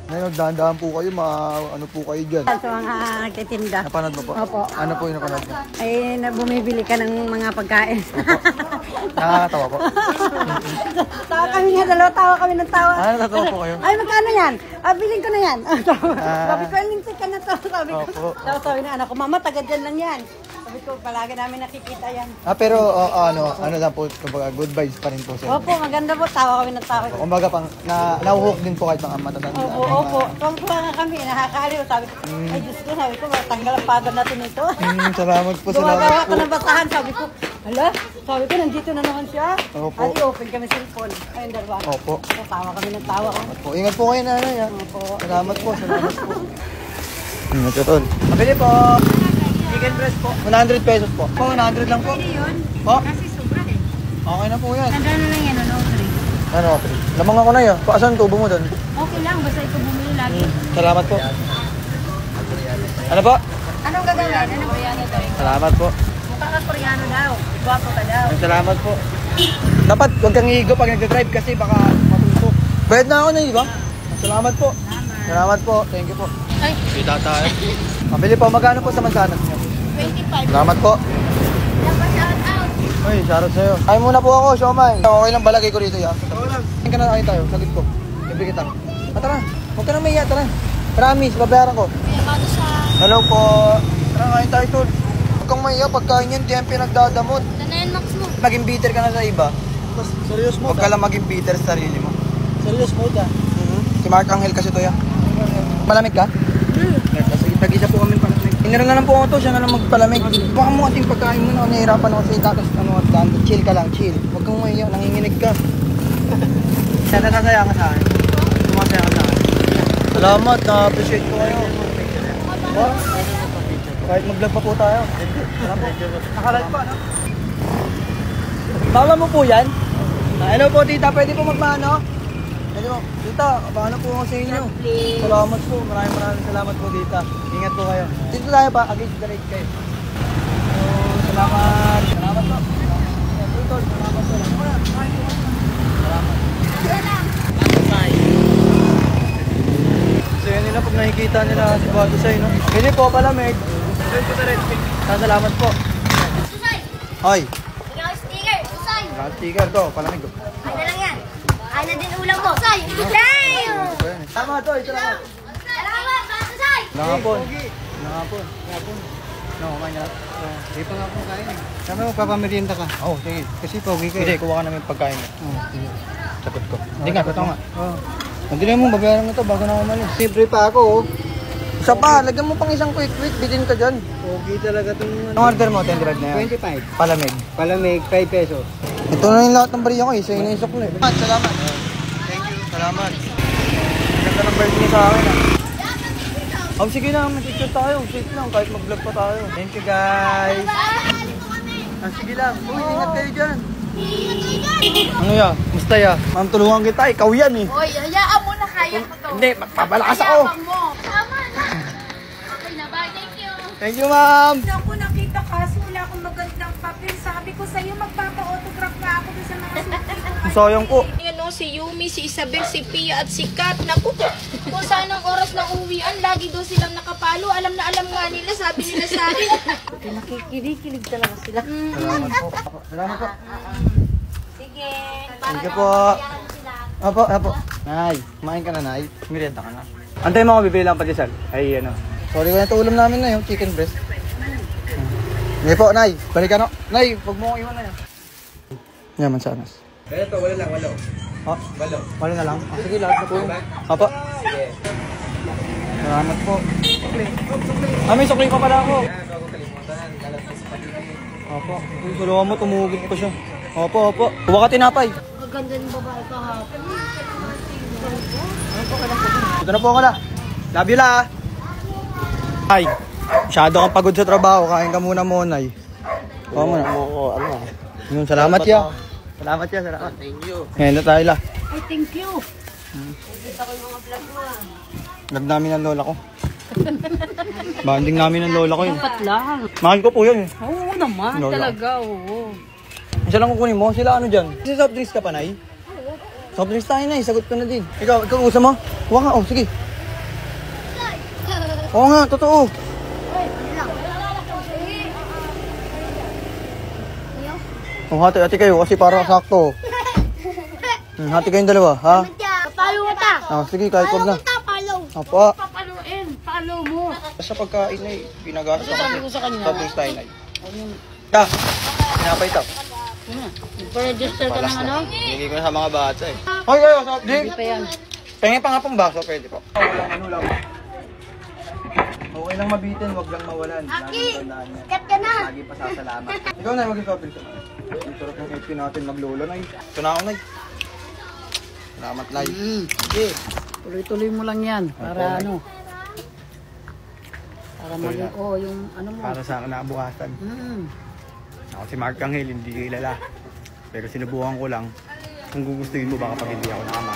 Ngayon, dahan-dahan po kayo, ano po kayo dyan? Sa mga nagtitinda. Napanood mo po? Opo. Ano po yung napanood mo? Ay, bumibili ka ng mga pagkain. Nakakatawa po. Tawa kami nga, tawa kami ng tawa. Natatawa po kayo? Ay, magkano yan? Bilhin ko na yan. Sabi ko, lintik ka na to. Sabi ko, sabi na anak ko, mama, tagad dyan lang yan. Sabi ko, palagi namin nakikita yan. Pero ano lang po, kumbaga, good vibes pa rin po sir. Opo, maganda po. Tawa kami ng tawa. Kumbaga, nahuhook din po kahit mga matatanda. Opo. Tuwang-tuwa nga kami, nakakaliw. Sabi ko, ay Diyos ko, sabi ko, tanggal ang pagod natin ito. Salamat po, Gumagawa ko ng basahan, sabi ko, hala, sabi ko, nandito na naman siya. Opo. Ay, open kami cellphone. Ayun, dalawa. Opo. Tawa kami ng tawa. Opo. Ingat po kayo, nanay. Opo. Salamat po. Ingat po, tol. Pabili po. Chicken breast po. 100 pesos po. 100 lang po. Hindi yun. Po? Kasi sobra eh. Okay na po yan. Tandaan na lang yan, ano, 3. Ano, 3? Lamang ako na yun. Paasan tubo mo doon? Okay lang, basta ikaw bumili lagi. Salamat po. Ano po? Anong gagawin? Anong koreano daw? Salamat po. Mukha ka koreano daw. Gwapo ka daw. Salamat po. Dapat huwag kang iigo pag nagdadrive kasi baka matutok. Bayad na ako na, di ba? Salamat po. Salamat po. Thank you po. Ay. Kita tayo. Pabili po. Magkano po sa mansanas niyo? 25. Salamat po. Shout out. Uy, shoutout sa'yo. Ay muna po ako, siomay. Okay lang balagay ko rito, ya. Tingin ka na kayo tayo, saglit ko. Libre kita. Tara, huwag ka na maiya, tara. Promise, babayaran ko. Hello po. Tara, kain tayo, tol. Huwag kang maiya, pagkain yan, di yan pinagdadamot. Ano yan, Max mo? Maging bitter ka na sa iba. Serious mo? Huwag ka lang maging bitter sa sarili mo. Serious mo ta? Si Mark Angel kasi to, ya. Malamig ka? Sige, tag-isa po kami palamig. Inira na lang po ako to, siya na lang magpalamig. Baka mo ating pagkain mo na, nahihirapan ako sa itakas. Chill ka lang, chill. Huwag kang maiya, nanginginig ka. Siya nasasaya ka sa akin. Sumasaya ka sa akin. Salamat, na-appreciate ko kayo. Kahit mag-vlog pa po tayo. Nakalive pa, no? Baka mo po yan? Hello po, tita. Pwede po magmano? Pwede po. Tita, paano po ako sa inyo? Salamat po. Maraming salamat po, tita. Ingat po kayo. Dito tayo pa. Against the rate kayo. Salamat. Salamat po. Salamat po. Salamat. So yun nila pag nakikita nila si Bato Say, no? Hindi po, palamig. Salamat po. Hoy. Sticker, Usay. Sticker to, palamig. Ay na lang yan. Ay na din ulam mo. Usay. Tama to, ito lang. Salamat, Usay. Nangapon. No, kumain na. Hindi pa nga ako kain eh. Sabi mo, papamerienda ka? Oo, sige. Kasi pogi ka eh. Hindi, kuha ka namin pagkain eh. Oo, sige. Sagot ko. Hindi nga, totoo nga. Oo. Hindi mo, babayaran mo ito bago na umalis. Libre pa ako oh. Isa pa, lagyan mo pang isang quick, bitin ka dyan. Pogi talaga itong... Ang order mo, 10 bread na yan? 25. Palamig. Palamig, 5 pesos. Ito na yung lahat ng bariya ko eh, sa inyo yung sukli. Salamat. Thank you. Salamat. Ganda ng birthday sa akin ah. Oh, sige lang, mag-picture tayo. Safe lang, kahit mag-vlog pa tayo. Thank you guys. Sige lang. Uy, ingat kayo dyan. Ano ya? Musta ya? Ma'am, tulungan kita. Ikaw yan eh. Hoy, hayaan mo na kaya ko to. Hindi, magpapalakas ako. Mo. Tama na. Okay na, bye. Thank you. Thank you, ma'am. Naku, nakita kasi wala akong magandang papel. Sabi ko sa'yo, magpapa-autograph na ako sa mga suki ko. Sayang po. Yan o, si Yumi, si Isabel, si Pia at si Kat. Naku, kung saan ang oras ng uwian, lagi daw silang nakapalo. Alam na alam nga nila, sabi nila sa akin. Nakikilig talaga sila. Salamat po. Salamat po. Sige. Thank you po. Apo. Nay, kumain ka na, Nay. Merienda ka na. Antay mo ako, bibili lang patisal. Ay, ano. Sorry ko na ito ulam namin na yung chicken breast. Hindi po, Nay. Balikan ako. Nay, huwag mo akong iwan na yan. Yaman sa anas. Ito, wala lang, wala. Ha? Wala na lang. Sige, lahat na po yun. Apo. Sige. Salamat po. May sukli pa pala ako. Yan, bago kalimutan. Lalabas pa din eh. Opo. Uy, tulungan mo, tumugod pa siya. Opo. Huwag ka tinapay. Maganda ng babae kahapon. Ito na po ako na. Love you la. Ay, masyado kang pagod sa trabaho. Kain ka muna Monay. Kuha mo na. Ano? Yun, salamat ya. Salamat ya, salamat. Thank you. Ngayon na tayo la. Ay, thank you. Nakita ko yung mga vlog mo. Vlog namin ng lola ko. Banding namin ng lola ko yun. Dapat lang. Mahal ko po yun eh. Oo naman, Lola. talaga, oo. Isa lang kukunin mo. Sila ano dyan? Kasi soft drinks ka pa, Nay? Soft drinks tayo na, sagot ko na din. Ikaw gusto mo? Huwag nga, sige. Oo nga, totoo. Hati kayo kasi parang sakto. Hati kayong dalawa, ha? Palo mo ta. Sige, kahit wag na. Palo. Apa. Papaluin. Palo mo. Sa pagkain ay pinagastos Sabi ko sa kanya. Soft drinks tayo na. Pinapay ito. Register ka ng ano? Hindi ko na sa mga bata eh. Hoy, kayo, soft drink. Hindi pa yan. Pengin pa nga pong baso, pwede po. Walang ano lang. Okay lang mabitin, wag lang mawalan. Aki, kat ka na. Lagi pasasalamat. Ikaw na, mag-soft drinks. Ang sarap ng HP natin maglolo, Nay. Ito na ako, Nay. Salamat, Nay. Sige. Tuloy-tuloy mo lang yan. Para ano. Para maging, yung ano mo. Para sa kinabukasan. Ako si Mark Angel, hindi kilala. Pero sinubukan ko lang. Kung gugustuhin mo baka pag hindi ako nakama.